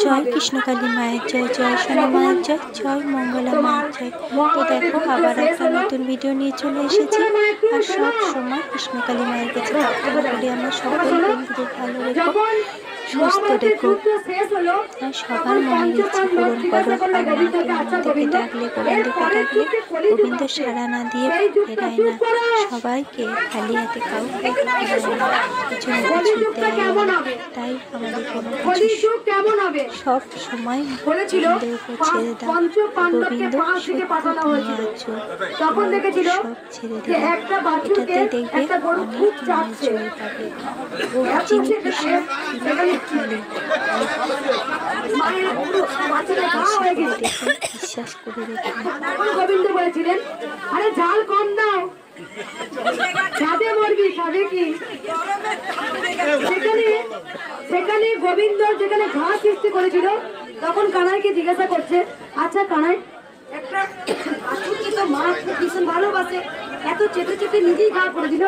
জয় কৃষ্ণকালী মায়ের জয়, জয় সোনা মায়ের জয়, জয় মঙ্গলা মায়ের জয়। তো দেখো আবার একটা নতুন ভিডিও নিয়ে চলে এসেছি। আর সব সময় কৃষ্ণকালী মায়ের কাছে প্রার্থনা করি আমরা সকল বন্ধুদের ভালো রেখো, সুস্থ রেখো, আর সবার মনের ইচ্ছে পূরণ করো। আর মাকে মন থেকে ডাকলে, গোবিন্দকে ডাকলে গোবিন্দ সাড়া না দিয়ে ফেরায় না, সবাইকে খালি হাতে কাউকে কিছু দেয় না। তাই আমাদের কোনো কিছু সব সময় গোবিন্দের উপর ছেড়ে দাও। গোবিন্দ সত্যি তুমি আছো, সব ছেড়ে দিলে এটাতেই দেখবে অনেক মনে জয় পাবে। ও যিনি কৃষ্ণ বিশ্বাস করে দেখুন। গোবিন্দ বলেছিলেন, আরে ঝাল কম দাও, খাবে মরবি, খাবে কি? সেখানে গোবিন্দ যেখানে ঘা সৃষ্টি করেছিল, তখন কানাইকে জিজ্ঞাসা করছে, আচ্ছা কানাই, একটা বাছুরকে তো মা ভীষণ ভালোবাসে, এত চেপে চেপে নিজেই ঘা করে দিল,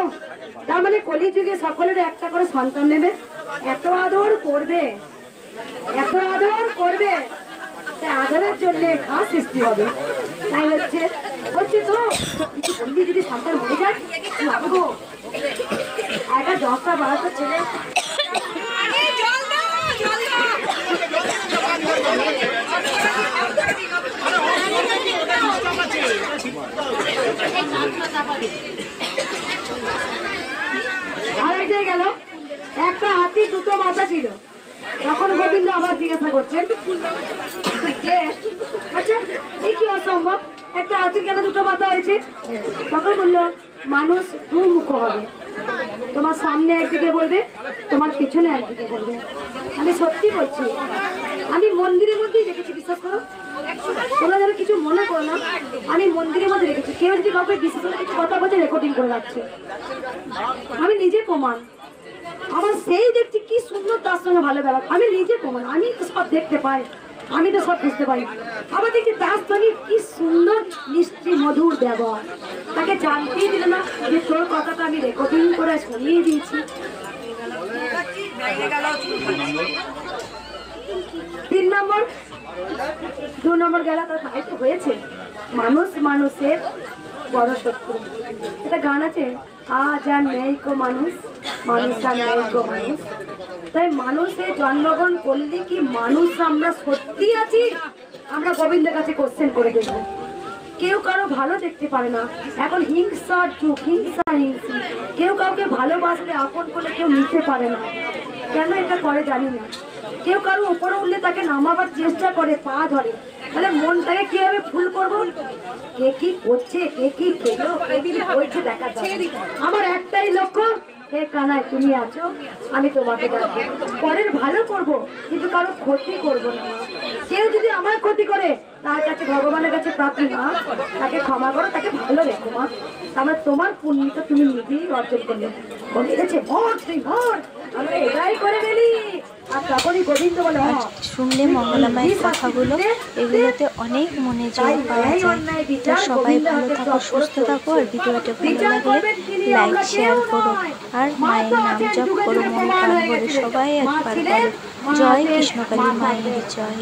তার মানে কলিযুগে সকলের একটা করে সন্তান নেবে, এত আদর করবে, এত আদর করবে, আদরের জন্য ঘা সৃষ্টি হবে। তাই হচ্ছে তো যদি সন্তান হয়ে যায় লাগবো, একটা 10টা 12টা ছেলে আরেক গেল, একটা হাতি 2টো মাথা ছিল। তখন গোবিন্দ আবার জিজ্ঞাসা করছেন, আচ্ছা এই কি অসম্ভব, একটা হাতির কেন 2টো মাথা হয়েছে? তখন বললো, মানুষ দুমুখ হবে, তোমার সামনে একদিকে বলবে, তোমার পিছনে একদিকে বলবে। আমি সত্যি বলছি, আমি মন্দিরের মধ্যেই দেখেছি, বিশ্বাস করো, তোমরা যেন কিছু মনে করো না, আমি মন্দিরের মধ্যে দেখেছি। কেউ যদি কাউকে বিশ্বাস করে কিছু কথা বলছে, রেকর্ডিং করে রাখছে, আমি নিজে প্রমাণ। আবার সেই দেখছি কি সুন্দর তার সঙ্গে ভালো ব্যবহার, আমি নিজে প্রমাণ, আমি তো সব দেখতে পাই, আমি তো সব বুঝতে পারি। আবার দেখছি তার সঙ্গে কি সুন্দর মিষ্টি মধুর ব্যবহার, তাকে জানতেই দিল না যে তোর কথাটা আমি রেকর্ডিং করে শুনিয়ে দিয়েছি। 3 নম্বর 2 নম্বর গেল, তার ভাই তো হয়েছে মানুষ মানুষের বড় শত্রু। এটা গান আছে, আজ আর নেই কো মানুষ, মানুষ আর নেই কো মানুষ। তাই মানুষের জন্মগ্রহণ করলে কি মানুষ আমরা সত্যি আছি? আমরা গোবিন্দের কাছে কোশ্চেন করে দেখবো। কেউ কারো ভালো দেখতে পারে না, এখন হিংসার যুগ, হিংসা হিংসি, কেউ কাউকে ভালোবাসলে আপন করলে কেউ নিতে পারে না। কেন এটা করে জানি না। কেউ কারো উপরে উঠলে তাকে নামাবার চেষ্টা করে, পা ধরে, তাহলে মনটাকে কিভাবে ফুল করবো? কে কি করছে, কে কি খেলো, কে কি বলছে দেখা যায়। আমার একটাই লক্ষ্য, হে কানাই তুমি আছো, আমি তোমাকে ডাকবো, পরের ভালো করব, কিন্তু কারো ক্ষতি করবো না। কেউ যদি আমার ক্ষতি করে, তার কাছে ভগবানের কাছে প্রার্থী না, তাকে ক্ষমা করো, তাকে ভালো রেখো মা। তারপরে তোমার পুণ্যটা তুমি নিজেই অর্জন করলে। বলে গেছে ভর, তুই ভর, আমরা এটাই করে ফেলি। আর তখনই গোবিন্দ বলে, শুনলে মঙ্গলা মায়ের কথাগুলো, এগুলোতে অনেক মনে জয় পাওয়া যায়। তো সবাই ভালো থাকো, সুস্থ থাকো, আর ভিডিওটা ভালো লাগলে লাইক শেয়ার করো, আর মায়ের নাম জপ করো, মন প্রাণ ভরে সবাই একবার বলো, জয় কৃষ্ণকালী মায়ের জয়।